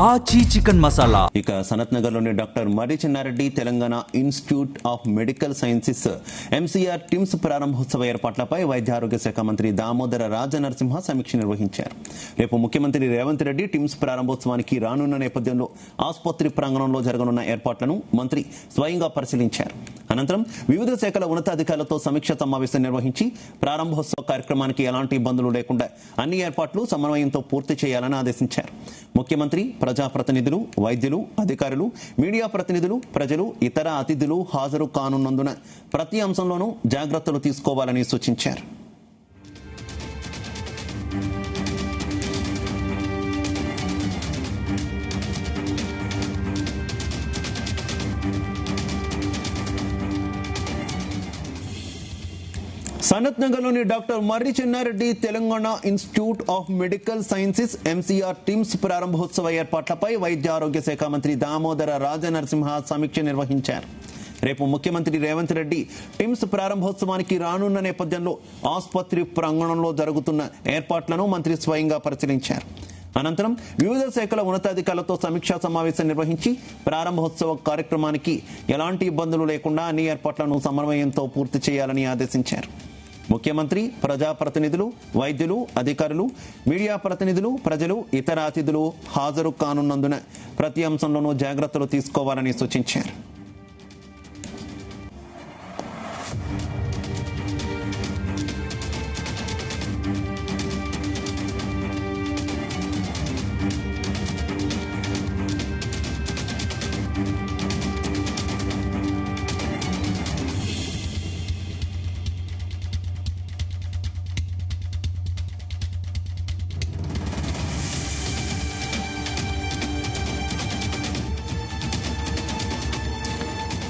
ఆచి చికెన్ మసాలా. ఇక సనత్ నగర్ లోని doctor Marri Chennareddy Telangana institute of medical sciences MCR TIMS ప్రారంభోత్సవ ఏర్పాట్లపై వైద్య ఆరోగ్య శాఖ మంత్రి దామోదర రాజనరసింహ సమీక్ష నిర్వహించారు. రేపు ముఖ్యమంత్రి రేవంత్ రెడ్డి టిమ్స్ ప్రారంభోత్సవానికి రానున్న నేపథ్యంలో ఆసుపత్రి ప్రాంగణంలో జరగనున్న ఏర్పాట్లను మంత్రి స్వయంగా పరిశీలించారు. అనంతరం వివిధ శాఖల ఉన్నతాధికారులతో సమీక్ష సమావేశం నిర్వహించి ప్రారంభోత్సవ కార్యక్రమానికి ఎలాంటి ఇబ్బందులు లేకుండా అన్ని ఏర్పాట్లు సమన్వయంతో పూర్తి చేయాలని ఆదేశించారు. ముఖ్యమంత్రి, ప్రజాప్రతినిధులు, వైద్యులు, అధికారులు, మీడియా ప్రతినిధులు, ప్రజలు, ఇతర అతిథులు హాజరు కానున్నందున ప్రతి అంశంలోనూ జాగ్రత్తలు తీసుకోవాలని సూచించారు. సనత్ నగర్ లోని doctor Marri Chennareddy Telangana institute of medical sciences MCR TIMS ప్రారంభోత్సవ ఏర్పాట్లపై వైద్య ఆరోగ్య శాఖ మంత్రి దామోదర రాజనరసింహ సమీక్ష నిర్వహించారు. రేపు ముఖ్యమంత్రి రేవంత్ రెడ్డి టిమ్స్ ప్రారంభోత్సవానికి రానున్న నేపథ్యంలో ఆసుపత్రి ప్రాంగణంలో జరుగుతున్న ఏర్పాట్లను మంత్రి స్వయంగా పరిశీలించారు. అనంతరం వివిధ శాఖల ఉన్నతాధికారులతో సమీక్షా సమావేశం నిర్వహించి ప్రారంభోత్సవ కార్యక్రమానికి ఎలాంటి ఇబ్బందులు లేకుండా అన్ని ఏర్పాట్లను సమన్వయంతో పూర్తి చేయాలని ఆదేశించారు. ముఖ్యమంత్రి, ప్రజాప్రతినిధులు, వైద్యులు, అధికారులు, మీడియా ప్రతినిధులు, ప్రజలు, ఇతర అతిథులు హాజరు కానున్నందున ప్రతి అంశంలోనూ జాగ్రత్తలు తీసుకోవాలని సూచించారు.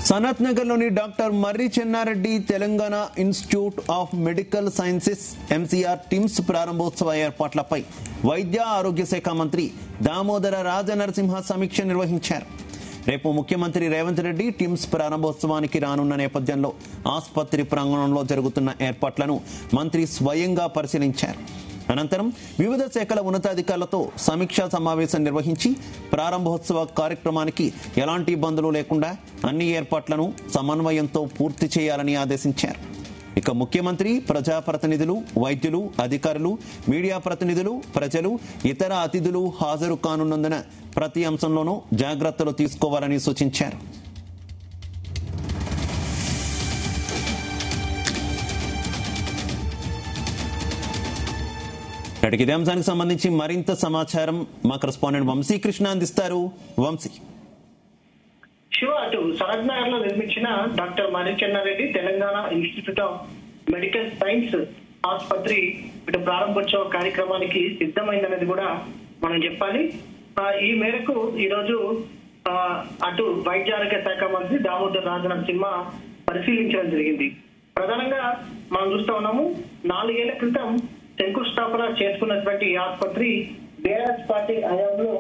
సనత్ నగర్ లోని doctor Marri Chennareddy Telangana institute of medical sciences MCR TIMS ప్రారంభోత్సవ ఏర్పాట్లపై వైద్య ఆరోగ్య శాఖ మంత్రి దామోదర రాజనరసింహ సమీక్ష నిర్వహించారు. రేపు ముఖ్యమంత్రి రేవంత్ రెడ్డి టిమ్స్ ప్రారంభోత్సవానికి రానున్న నేపథ్యంలో ఆసుపత్రి ప్రాంగణంలో జరుగుతున్న ఏర్పాట్లను మంత్రి స్వయంగా పరిశీలించారు. అనంతరం వివిధ శాఖల ఉన్నతాధికారులతో సమీక్షా సమావేశం నిర్వహించి ప్రారంభోత్సవ కార్యక్రమానికి ఎలాంటి ఇబ్బందులు లేకుండా అన్ని ఏర్పాట్లను సమన్వయంతో పూర్తి చేయాలని ఆదేశించారు. ఇక ముఖ్యమంత్రి, ప్రజాప్రతినిధులు, వైద్యులు, అధికారులు, మీడియా ప్రతినిధులు, ప్రజలు, ఇతర అతిథులు హాజరు కానున్నందున ప్రతి అంశంలోనూ జాగ్రత్తలు తీసుకోవాలని సూచించారు. ఇదే అంశానికి సంబంధించి మరింత సమాచారం మా కరెస్పాండెంట్ వంశీకృష్ణ అందిస్తారు. వంశీ. అటు సనత్ నగర్ లో నిర్మించిన doctor Marri Chennareddy Telangana institute of medical science ఆసుపత్రి ఇటు ప్రారంభోత్సవ కార్యక్రమానికి సిద్ధమైందనేది కూడా మనం చెప్పాలి. ఈ మేరకు ఈ రోజు అటు వైద్య ఆరోగ్య శాఖ మంత్రి దామోదర్ రాజనరసింహ పరిశీలించడం జరిగింది. ప్రధానంగా మనం చూస్తా ఉన్నాము, 4 ఏళ్ల క్రితం శంకుస్థాపన చేసుకున్నటువంటి ఈ ఆసుపత్రి బీఆర్ఎస్ పార్టీ హయాంలో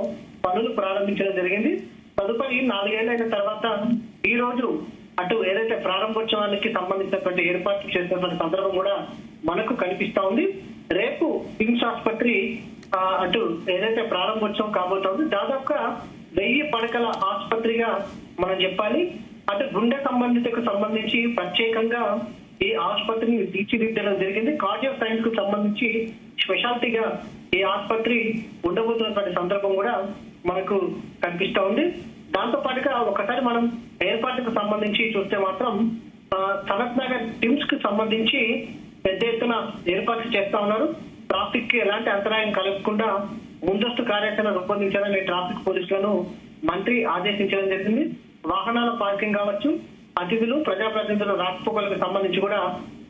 పనులు ప్రారంభించడం జరిగింది. తదుపరి 4 ఏళ్లైన తర్వాత ఈ రోజు అటు ఏదైతే ప్రారంభోత్సవానికి సంబంధించినటువంటి ఏర్పాట్లు చేసినటువంటి సందర్భం కూడా మనకు కనిపిస్తా ఉంది. రేపు టిమ్స్ ఆసుపత్రి అటు ఏదైతే ప్రారంభోత్సవం కాబోతోంది, దాదాపుగా 1000 పడకల ఆసుపత్రిగా మనం చెప్పాలి. అటు గుండె సంబంధితకు సంబంధించి ప్రత్యేకంగా ఈ ఆసుపత్రిని తీర్చిదిద్దడం జరిగింది. కార్డియో సైన్స్ కు సంబంధించి స్పెషాలిటీగా ఈ ఆసుపత్రి ఉండబోతున్నటువంటి సందర్భం కూడా మనకు కనిపిస్తా ఉంది. దాంతో పాటుగా ఒకసారి మనం ఏర్పాటుకు సంబంధించి చూస్తే మాత్రం సనత్ నగర్ టిమ్స్ కు సంబంధించి పెద్ద ఎత్తున ఏర్పాట్లు చేస్తా ఉన్నారు. ట్రాఫిక్ కి ఎలాంటి అంతరాయం కలగకుండా ముందస్తు కార్యాచరణ రూపొందించాలని ట్రాఫిక్ పోలీసులను మంత్రి ఆదేశించడం జరిగింది. వాహనాల పార్కింగ్ కావచ్చు, అతిథులు, ప్రజాప్రతినిధుల రాకపోకలకు సంబంధించి కూడా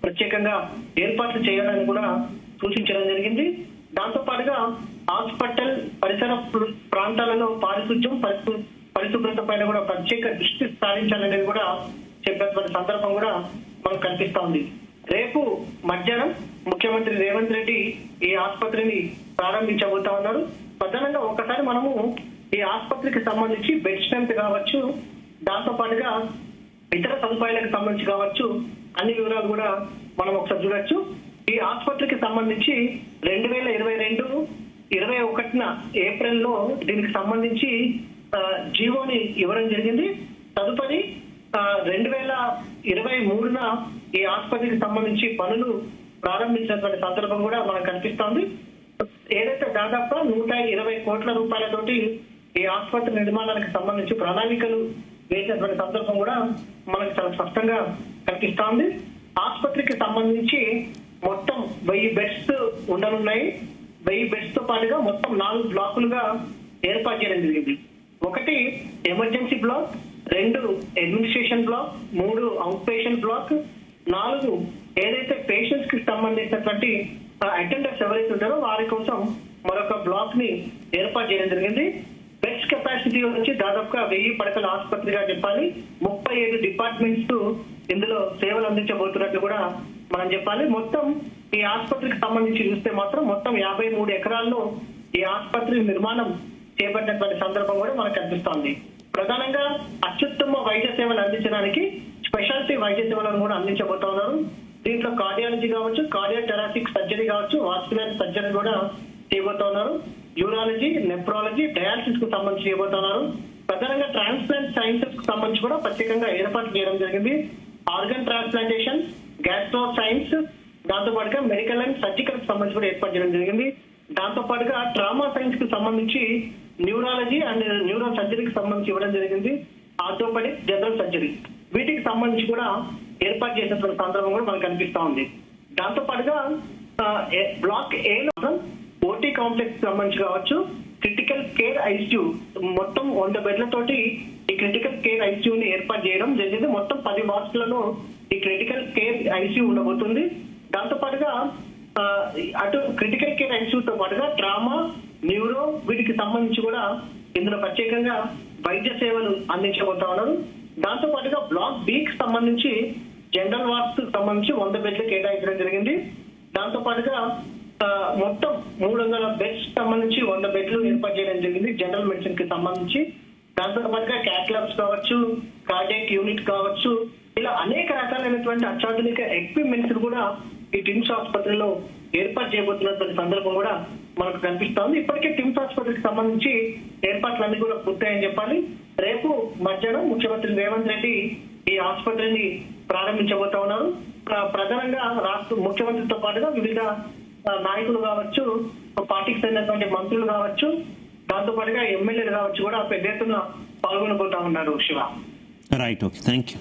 ప్రత్యేకంగా ఏర్పాట్లు చేయాలని కూడా సూచించడం జరిగింది. దాంతో పాటుగా హాస్పిటల్ పరిసర ప్రాంతాలలో పారిశుద్ధ్యం, పరిశుభ్రత పైన కూడా ప్రత్యేక దృష్టి సారించాలనేది కూడా చెప్పినటువంటి సందర్భం కూడా మనకు కనిపిస్తా ఉంది. రేపు మధ్యాహ్నం ముఖ్యమంత్రి రేవంత్ రెడ్డి ఈ ఆసుపత్రిని ప్రారంభించబోతా ఉన్నారు. ప్రధానంగా ఒకసారి మనము ఈ ఆసుపత్రికి సంబంధించి బెడ్ స్ట్రెంత్ కావచ్చు, దాంతో పాటుగా ఇతర సదుపాయాలకు సంబంధించి కావచ్చు, అన్ని వివరాలు కూడా మనం ఒకసారి చూడొచ్చు. ఈ ఆసుపత్రికి సంబంధించి 2022 ఒకటిన ఏప్రిల్లో దీనికి సంబంధించి జీవోని ఇవ్వడం జరిగింది. తదుపరి 2023న ఈ ఆసుపత్రికి సంబంధించి పనులు ప్రారంభించినటువంటి సందర్భం కూడా మనకు కనిపిస్తోంది. ఏదైతే దాదాపు 120 కోట్ల రూపాయలతోటి ఈ ఆసుపత్రి నిర్మాణానికి సంబంధించి ప్రణాళికలు వేసినటువంటి సందర్భం కూడా మనకు చాలా స్పష్టంగా కనిపిస్తోంది. ఆసుపత్రికి సంబంధించి మొత్తం 1000 బెడ్స్ ఉండనున్నాయి. 1000 బెడ్స్ తో పాటుగా మొత్తం 4 బ్లాకులుగా ఏర్పాటు చేయడం జరిగింది. 1 emergency block, 2 administration block, 3 out patient block, 4 ఏదైతే పేషెంట్స్ కి సంబంధించినటువంటి అటెండర్స్ ఎవరైతే ఉంటారో వారి కోసం మరొక బ్లాక్ ని ఏర్పాటు చేయడం జరిగింది. బెడ్స్ కెపాసిటీ వచ్చి దాదాపుగా 1000 పడకల ఆసుపత్రిగా చెప్పాలి. 37 డిపార్ట్మెంట్స్ ఇందులో సేవలు అందించబోతున్నట్టు కూడా మనం చెప్పాలి. మొత్తం ఈ ఆసుపత్రికి సంబంధించి చూస్తే మాత్రం మొత్తం 53 ఎకరాల్లో ఈ ఆసుపత్రి నిర్మాణం చేపట్టినటువంటి సందర్భం కూడా మనకు కనిపిస్తోంది. ప్రధానంగా అత్యుత్తమ వైద్య సేవలు అందించడానికి స్పెషాలిటీ వైద్య సేవలను కూడా అందించబోతున్నారు. దీంట్లో కార్డియాలజీ కావచ్చు, కార్డియోథెరాసిక్ సర్జరీ కావచ్చు, వాస్కులర్ సర్జరీ కూడా చేయబోతున్నారు. యూరాలజీ, నెఫ్రాలజీ, డయాలసిస్ కు సంబంధించి చేయబోతున్నారు. ప్రధానంగా ట్రాన్స్ప్లాంట్ సైన్సెస్ కు సంబంధించి కూడా ప్రత్యేకంగా ఏర్పాటు చేయడం జరిగింది. ఆర్గన్ ట్రాన్స్ప్లాంటేషన్, గ్యాస్ట్రో సైన్స్, దాంతో పాటుగా మెడికల్ అండ్ సర్జికల్ కి సంబంధించి కూడా ఏర్పాటు చేయడం జరిగింది. దాంతో పాటుగా ట్రామా సైన్స్ కు సంబంధించి న్యూరాలజీ అండ్ న్యూరో సర్జరీకి సంబంధించి ఇవ్వడం జరిగింది. ఆర్థోపెడిక్, జనరల్ సర్జరీ వీటికి సంబంధించి కూడా ఏర్పాటు చేసినటువంటి సందర్భం కూడా మనకు కనిపిస్తా ఉంది. దాంతో పాటుగా బ్లాక్ ఏ ఓటీ కాంప్లెక్స్ సంబంధించి కావచ్చు, క్రిటికల్ కేర్ ఐసీయూ మొత్తం 100 బెడ్లతోటి ఈ క్రిటికల్ కేర్ ఐసీయూని ఏర్పాటు చేయడం జరిగింది. మొత్తం 10 వార్డులలో ఈ క్రిటికల్ కేర్ ఐసీయూ ఉండబోతుంది. దాంతో పాటుగా అటు క్రిటికల్ కేర్ ఐసీయూతో పాటుగా ట్రామా, న్యూరో వీటికి సంబంధించి కూడా ఇందులో ప్రత్యేకంగా వైద్య సేవలు అందించబోతా ఉన్నారు. దాంతో పాటుగా బ్లాక్ బి కి సంబంధించి జనరల్ వార్డ్స్ సంబంధించి 100 బెడ్లు కేటాయించడం జరిగింది. దాంతో పాటుగా మొత్తం 300 బెడ్స్ సంబంధించి 100 బెడ్లు ఏర్పాటు చేయడం జరిగింది జనరల్ మెడిసిన్ కి సంబంధించి. దాంతో పాటుగా క్యాట్లాబ్స్ కావచ్చు, కార్డియాక్ యూనిట్ కావచ్చు, ఇలా అనేక రకాలైనటువంటి అత్యాధునిక ఎక్విప్మెంట్స్ కూడా ఈ టిమ్స్ ఆసుపత్రిలో ఏర్పాటు చేయబోతున్నటువంటి సందర్భం కూడా మనకు కనిపిస్తోంది. ఇప్పటికే టిమ్స్ ఆసుపత్రికి సంబంధించి ఏర్పాట్లన్నీ కూడా పూర్తయ్యని చెప్పాలి. రేపు మధ్యాహ్నం ముఖ్యమంత్రి రేవంత్ రెడ్డి ఈ ఆసుపత్రిని ప్రారంభించబోతా ఉన్నారు. ప్రధానంగా రాష్ట్ర ముఖ్యమంత్రితో పాటుగా వివిధ నాయకులు కావచ్చు, పార్టీకి చెందినటువంటి మంత్రులు కావచ్చు, దాంతో పాటుగా ఎమ్మెల్యేలు కావచ్చు కూడా పెద్ద ఎత్తున పాల్గొనబోతా ఉన్నారు. Shiva, right, okay, thank you.